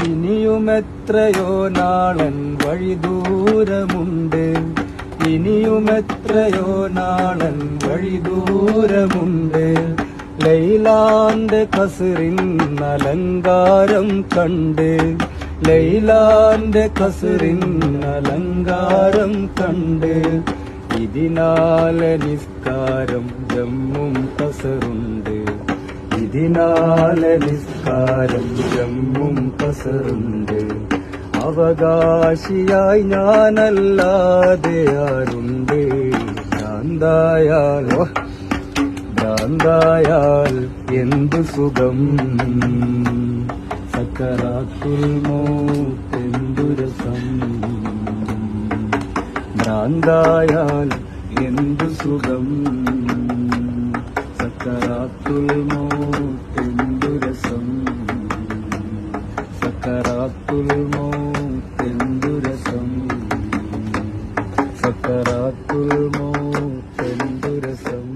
ഇനിയുമെത്രയോ നാളൻ വഴി ദൂരമുണ്ട്, ഇനിയുമെത്രയോ നാളൻ വഴി ദൂരമുണ്ട്. ലൈലാന്റെ കസറിൻ അലങ്കാരം കണ്ട്, ലൈലാന്റെ കസറിൻ അലങ്കാരം കണ്ട്. ഇതിനാലെ നിസ്കാരം ജമ്മും കസറുണ്ട്, ഇതിനാലെ നിസ്കാരം ജമ്മും കസറുണ്ട്. അവകാശിയായി ഞാനല്ലാതെ ആരുണ്ട്? ഭ്രാന്തായാലോ ഭ്രാന്തായാൽ എന്തു സുഖം, സക്കറാത്തുൽ മൗത്ത് രസം. ഭ്രാന്തായാൽ എന്തു സുഖം, സക്കറാത്തുൽ മൗത്ത് രസം. സക്കറാത്തുൽ മൗത്ത് രസം, സക്കറാത്തുൽ മൗത്ത് രസം.